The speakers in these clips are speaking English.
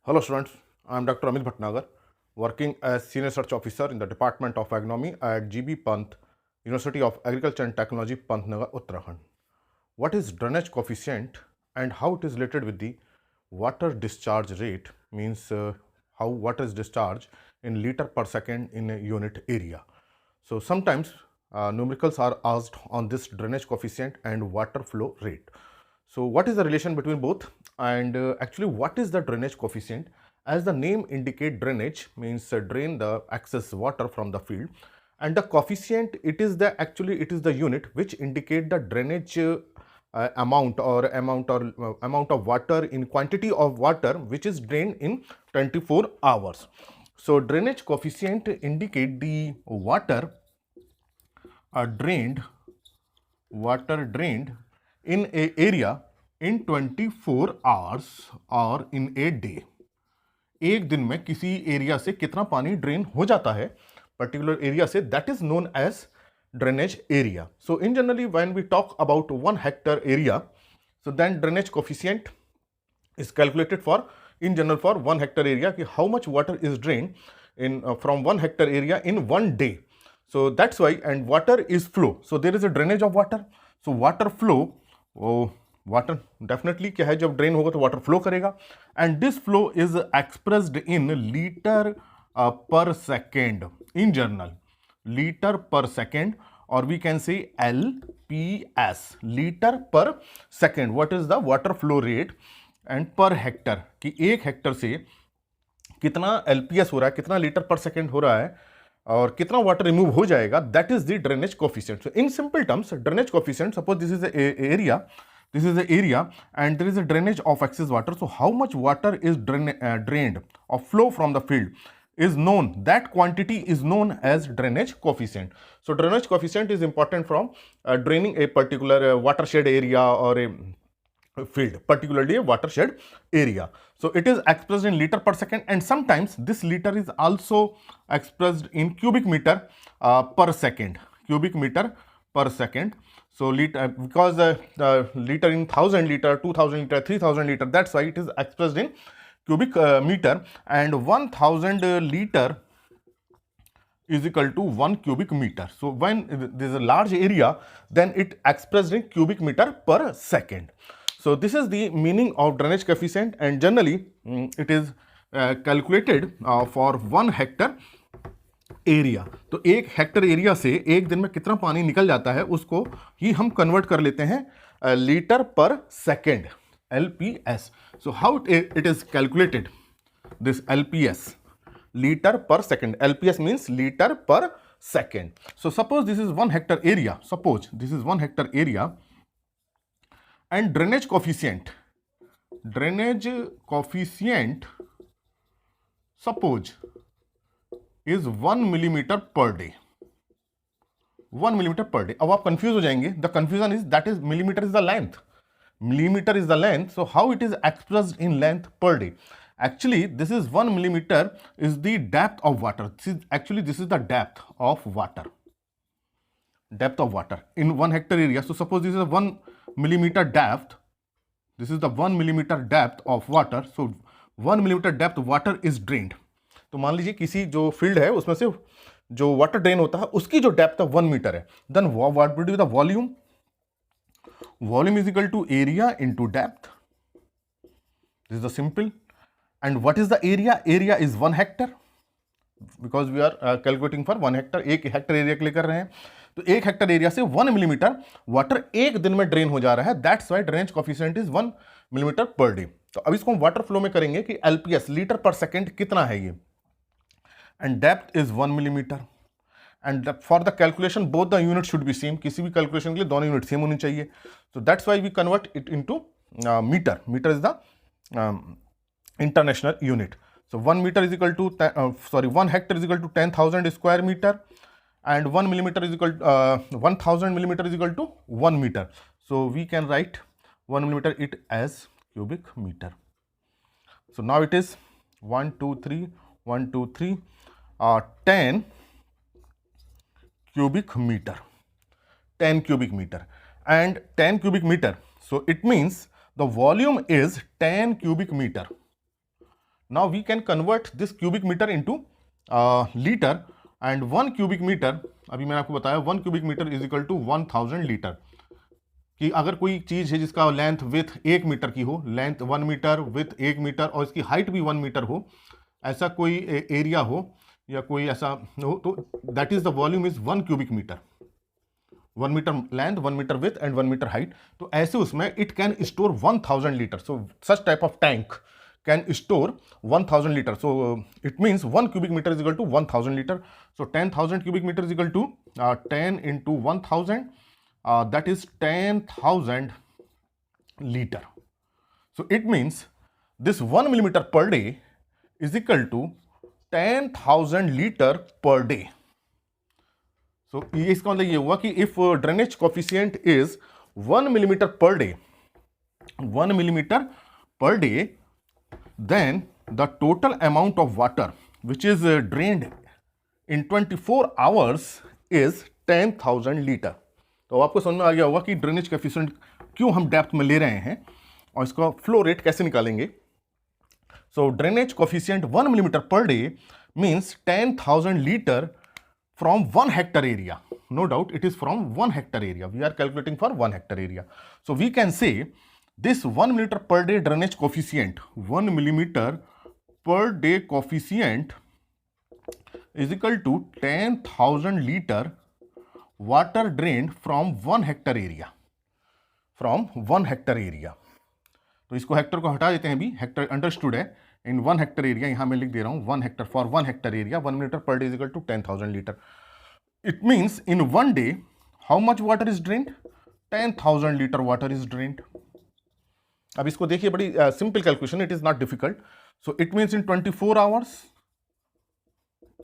Hello students, I am Dr. Amit Bhatnagar, working as Senior Research Officer in the Department of Agronomy at GB Pant, University of Agriculture and Technology, Pantnagar, Uttarakhand. What is drainage coefficient and how it is related with the water discharge rate, means how water is discharged in liter per second in a unit area. So sometimes numericals are asked on this drainage coefficient and water flow rate. So what is the relation between both, and actually what is the drainage coefficient? As the name indicate, drainage means drain the excess water from the field, and the coefficient, it is the unit which indicate the drainage amount of water, in quantity of water which is drained in 24 hours. So drainage coefficient indicate the water drained in a area in 24 hours और in a day. एक दिन में किसी area से कितना पानी drain हो जाता है पर्टिकुलर एरिया से, that is known as drainage area. So in generally when we talk about 1 hectare area, so then drainage coefficient is calculated for, in general, for 1 hectare area ki how much water is drained in from 1 hectare area in 1 day. So that's why, and water is flow, so there is a drainage of water. So water flow, water definitely क्या है, जब drain होगा तो water flow करेगा, and this flow is expressed in litre per second, in general litre per second, और we can say LPS, litre per second. What is the water flow rate, and per hectare, कि एक Hector से कितना LPS हो रहा है, कितना litre per second हो रहा है, और कितना वाटर रिमूव हो जाएगा, that is the drainage coefficient. So in simple terms, drainage coefficient, suppose this is area, this is the area and there is a drainage of excess water. So how much water is drained or flow from the field is known, that quantity is known as drainage coefficient. So drainage coefficient is important from draining a particular watershed area or a field, particularly a watershed area. So it is expressed in liter per second, and sometimes this liter is also expressed in cubic meter per second, cubic meter per second. So liter, because the liter in 1000 liter, 2000 liter, 3000 liter, that's why it is expressed in cubic meter, and 1000 liter is equal to 1 cubic meter. So when there is a large area, then it expressed in cubic meter per second. So this is the meaning of drainage coefficient, and generally it is calculated for 1 hectare area. तो 1 hectare area से एक दिन में कितना पानी निकल जाता है, उसको ही हम कन्वर्ट कर लेते हैं litre per second, LPS. So how it is calculated, this LPS, litre per second. LPS means litre per second. So suppose this is 1 hectare area, suppose this is 1 hectare area, and drainage coefficient suppose is 1 millimeter per day. 1 millimeter per day. अब आप confuse हो जाएंगे. The confusion is that is millimetre is the length. Millimeter is the length. So how it is expressed in length per day? Actually, this is 1 millimeter is the depth of water. This is the depth of water. Depth of water in 1 hectare area. So suppose this is a 1 millimeter depth. This is the 1 millimeter depth of water. So 1 millimeter depth water is drained. तो मान लीजिए किसी जो field है उसमें से जो water drain होता है उसकी जो डेप्थ है 1 मीटर है, then what will be the volume. Volume is equal to area into depth. This is the simple. And what is the area? Area is 1 hectare, because we are calculating for 1 hectare. 1 hectare area के लिए कर रहे हैं, तो 1 hectare area से 1 millimetre water एक दिन में ड्रेन हो जा रहा है. That's why drainage coefficient is 1 millimetre per day. तो अब इसको हम वाटर फ्लो में करेंगे कि LPS, लीटर पर सेकेंड, कितना है ये, and depth is 1 millimeter, and for the calculation both the units should be same. किसी भी calculation के लिए दोनों यूनिट सेम होनी चाहिए. So that's why we convert it into meter. Meter is the international unit. So 1 meter is equal to 1 hectare is equal to 10,000 square meter, and 1 millimeter is equal 1000 millimeter is equal to 1 meter. So we can write 1 millimeter it as cubic meter. So now it is 1 2 3 1 2 3 10 cubic meter, 10 cubic meter, and 10 cubic meter. So it means the volume is 10 cubic meter. Now we can convert this cubic meter into liter, and 1 cubic meter, अभी मैंने आपको बताया 1 cubic meter is equal to 1000 litre. कि अगर कोई चीज है जिसका लेंथ विथ 1 मीटर की हो, लेंथ 1 मीटर विथ 1 मीटर और इसकी हाइट भी 1 मीटर हो, ऐसा कोई एरिया हो या कोई ऐसा हो, तो that is the volume is 1 cubic metre. 1 metre length, 1 metre width and 1 metre height. तो ऐसे उसमें it can store 1000 litre. So such type of tank can store 1000 litre. So it means 1 cubic meter is equal to 1000 liter. So 10,000 cubic meter is equal to 10 into 1000, that is 10,000 liter. So it means this 1 millimeter per day is equal to 10,000 liter per day. So इसका मतलब ये हुआ कि if drainage coefficient is 1 millimeter per day, 1 millimeter per day, then the total amount of water which is drained in 24 hours is 10,000 liter. तो आपको समझ में आ गया होगा कि ड्रेनेज कोएफिशिएंट क्यों हम डेप्थ में ले रहे हैं और इसका फ्लो रेट कैसे निकालेंगे। सो drainage coefficient 1 millimeter per day means 10,000 liter from 1 hectare area. No doubt it is from 1 hectare area. We are calculating for 1 hectare area. So we can say this 1 millimeter per day drainage coefficient, 1 millimeter per day coefficient is equal to 10,000 liter water drained from 1 hectare area. From 1 hectare area. तो इसको Hector को हटा देते हैं, अभी Hector understood है। इन 1 hectare area यहां मैं लिख दे रहा हूं 1 hectare, for 1 hectare area 1 metre per day is equal to 10,000 litre. It means in 1 day how much water is drained? 10,000 litre water is drained. अब इसको देखिए, बड़ी simple calculation, it is not difficult. So it means in 24 hours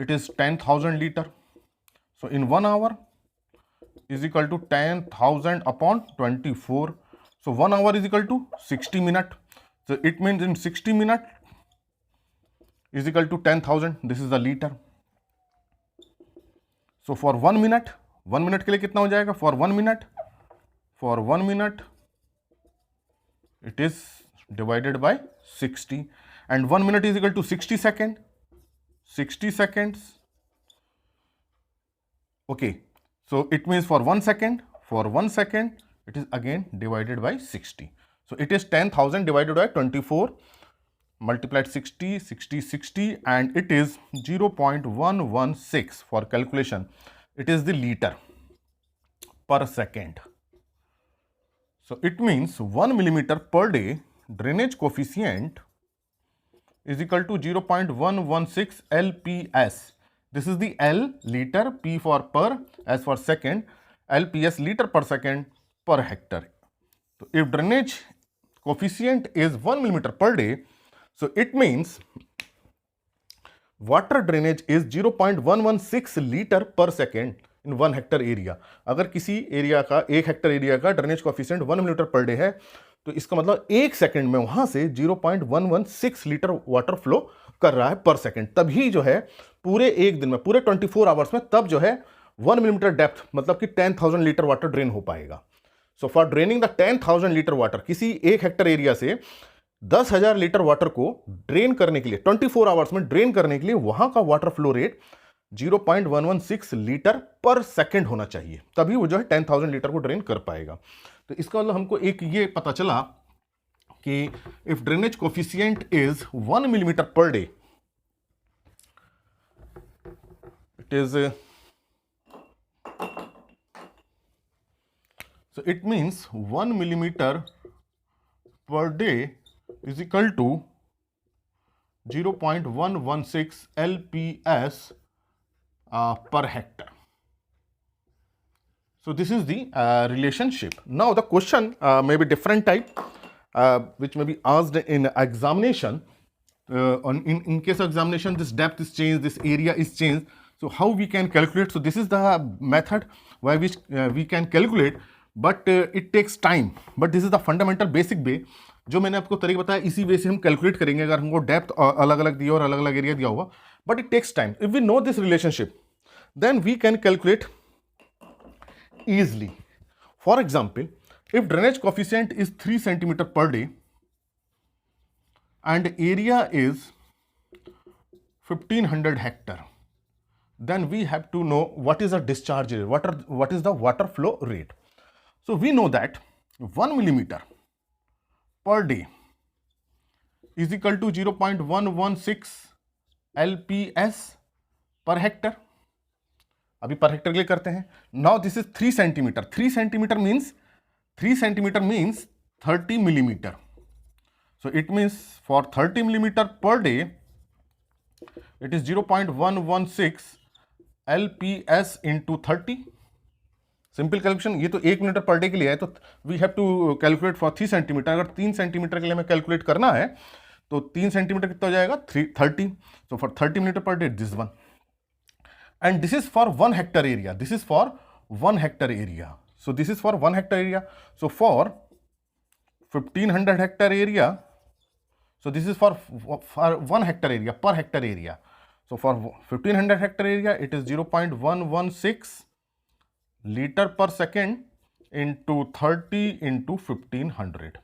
it is 10,000 litre. So in 1 hour is equal to 10,000 upon 24. So 1 hour is equal to 60 minutes. So it means in 60 minutes is equal to 10,000. This is the liter. So for 1 minute, 1 minute के लिए कितना हो जाएगा? For 1 minute, for 1 minute it is divided by 60, and 1 minute is equal to 60 seconds. 60 seconds. Okay. So it means for 1 second, it is again divided by 60. So it is 10,000 divided by 24 multiplied 60, 60, 60, and it is 0.116 for calculation. It is the liter per second. So it means 1 millimeter per day drainage coefficient is equal to 0.116 LPS. This is the L, liter, P for per, S for second, LPS liter per second per hectare. So if drainage coefficient is 1 millimeter per day, so it means water drainage is 0.116 liter per second in 1 hectare area. अगर किसी area का 1 hectare area का drainage coefficient 1 millimetre per day है, तो इसका मतलब 1 second में वहां से 0.116 लीटर वाटर फ्लो कर रहा है पर सेकंड। तभी जो है पूरे एक दिन में, पूरे 24 आवर्स में, तब जो है 1 मिलीमीटर डेप्थ मतलब कि 10,000 लीटर वाटर ड्रेन हो पाएगा। So for draining the 10,000 litre water, किसी 1 हेक्टर एरिया से 10,000 लीटर वाटर को ड्रेन करने के लिए, 24 आवर्स में ड्रेन करने के लिए, वहां का वाटर फ्लो रेट 0.116 लीटर पर सेकंड होना चाहिए, तभी वो जो है 10,000 लीटर को ड्रेन कर पाएगा। तो इसका मतलब हमको एक ये पता चला कि if drainage coefficient is 1 millimetre per day, it is, so it means 1 millimeter per day is equal to 0.116 LPS per hectare. So this is the relationship. Now the question may be different type, which may be asked in examination. In case of examination, this depth is changed, this area is changed. So how we can calculate? So this is the method by which we can calculate, but it takes time. But this is the fundamental basic way. जो मैंने आपको तरीका बताया, इसी वे से हम calculate करेंगे अगर हमको डेप्थ अलग अलग दिया और अलग अलग एरिया दिया होगा, but it takes time. If we know this relationship, then we can calculate easily. For example, if drainage coefficient is 3 centimeter per day and area is 1500 hectare, then we have to know what is the discharge rate, what is the water flow rate. So we know that 1 millimeter per day is equal to 0.116 LPS per hectare. अभी per hectare के लिए करते हैं. Now this is 3 centimetre. 3 centimetre means 30 millimeter. So it means for 30 millimeter per day it is 0.116 LPS into 30. Simple calculation. ये तो 1 minute per day के लिए है, तो we have to calculate for 3 centimetre. अगर 3 सेंटीमीटर के लिए हमें कैलकुलेट करना है तो 3 सेंटीमीटर कितना हो जाएगा? 30. So for 30 minute per day this one. And this is for 1 hectare area. This is for 1 hectare area. So this is for 1 hectare area. So for 1500 hectare area, so this is for 1 hectare area, per hectare area. So for 1500 hectare area, it is 0.116 liter per second into 30 into 1500.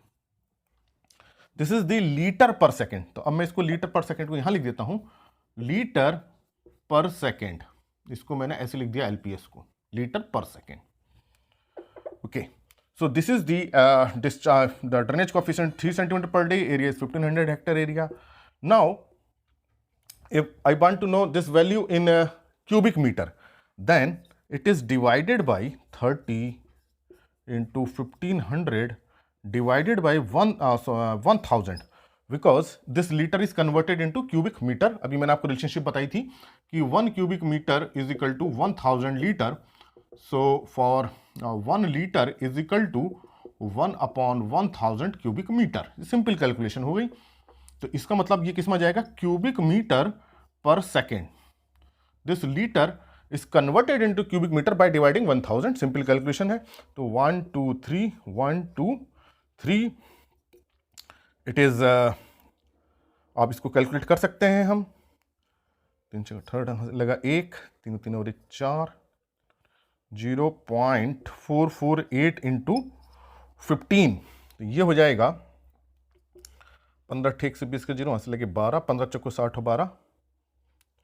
This is the liter per second. तो अब मैं इसको litre per second को यहां लिख देता हूं, litre per second. इसको मैंने ऐसे लिख दिया एलपीएस को, litre per second. Okay, so this is the discharge, the drainage coefficient 3 centimetre per day, area is 1500 hectare area. Now if I want to know this value in cubic meter, then it is divided by 30 into 1500 divided by 1000, because this liter is converted into cubic meter. अभी मैंने आपको relationship बताई थी कि 1 cubic meter is equal to 1000 liter. So for 1 liter is equal to 1 upon 1000 cubic meter. Simple calculation हो गई. तो इसका मतलब ये किस में जाएगा? क्यूबिक मीटर पर second. This litre is converted into cubic meter by dividing 1000. Simple calculation है. तो 1 2 3 1 2 3 इट इज, आप इसको कैलकुलेट कर सकते हैं हम. 3 थर्ड लगा 1, 3 3 और 1 4, 0.448 इंटू 15. तो ये हो जाएगा 15 ठेक से 20 के 0 वहाँ से लगे 12, 15 चौको 60 12,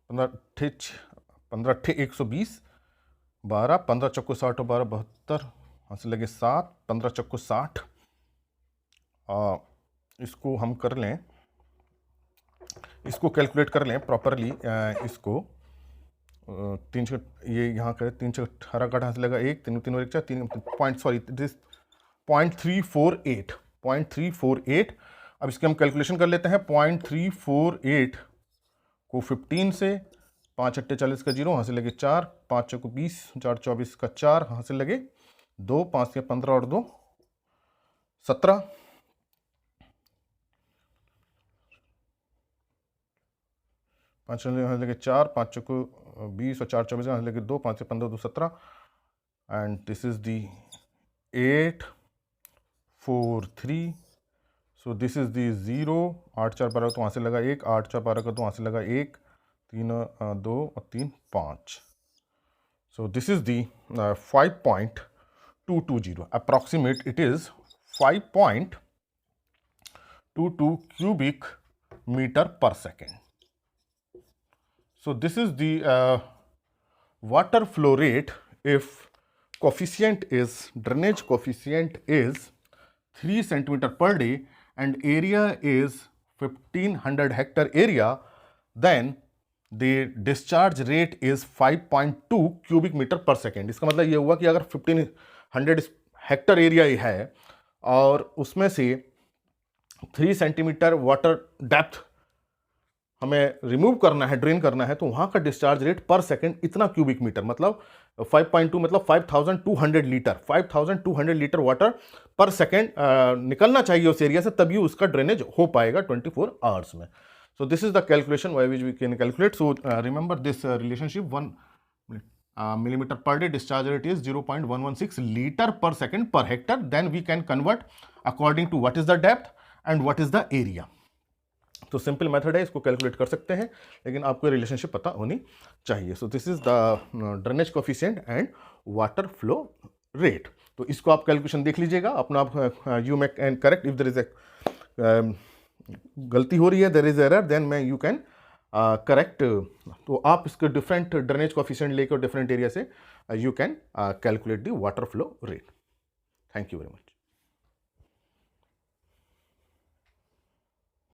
15 ठे 120, 12, 15 चौको 60 12 72, वहाँ से लगे 7, 15 चौको 60. इसको हम कर लें, इसको कैलकुलेट कर लें प्रॉपरली. इसको 3 ये यहाँ करें, 3 18 का ढांस लगा 1, 3 3 और 1 4, 3 पॉइंट, सॉरी दिस 0.348. अब इसके हम कैलकुलेशन कर लेते हैं. 0.348 को 15 से, 5 8 40 का 0, वहाँ से लगे 4, 5 चौको 20, 4 24 का 4, वहाँ से लगे 2, 5 से 15 और 2 17, 5 लगे 4, 5 चौको 20 और 4 24, वहाँ से लगे 2, 5 से 15 2 17. And this is the 8 4 3. So this is the 0, 8 4 12 तो वहाँ से लगा 1, 8 4 12 का तो वहाँ से लगा 1, 3 2 और 3 5. सो this is the 5.220. Approximate it is 5.22 cubic meter per second. So this is the water flow rate if coefficient is, drainage coefficient is 3 centimeter per day and area is 1500 hectare area, then the discharge rate is 5.2 cubic meter per second. इसका मतलब ये हुआ कि अगर 1500 Hector area है और उसमें से 3 सेंटीमीटर वाटर डेप्थ हमें रिमूव करना है, ड्रेन करना है, तो वहाँ का डिस्चार्ज रेट पर सेकंड इतना क्यूबिक मीटर, मतलब 5.2 मतलब 5200 लीटर, 5200 लीटर वाटर पर सेकंड निकलना चाहिए उस एरिया से, तभी उसका ड्रेनेज हो पाएगा 24 आवर्स में. So this is the calculation by which we can calculate. So remember this relationship, 1 millimeter per day discharge rate is 0.116 liter per second per hectare. Then we can convert according to what is the depth and what is the area. तो simple method है, इसको calculate कर सकते हैं, लेकिन आपको relationship पता होनी चाहिए. So this is the drainage coefficient and water flow rate. तो इसको आप कैलकुलेशन देख लीजिएगा अपना, आप you may can correct if there is a गलती हो रही है, देयर इज एरर, देन मैं यू कैन करेक्ट, तो आप इसके डिफरेंट ड्रेनेज कोफिशिएंट लेकर डिफरेंट एरिया से you can calculate the water flow rate. Thank you very much.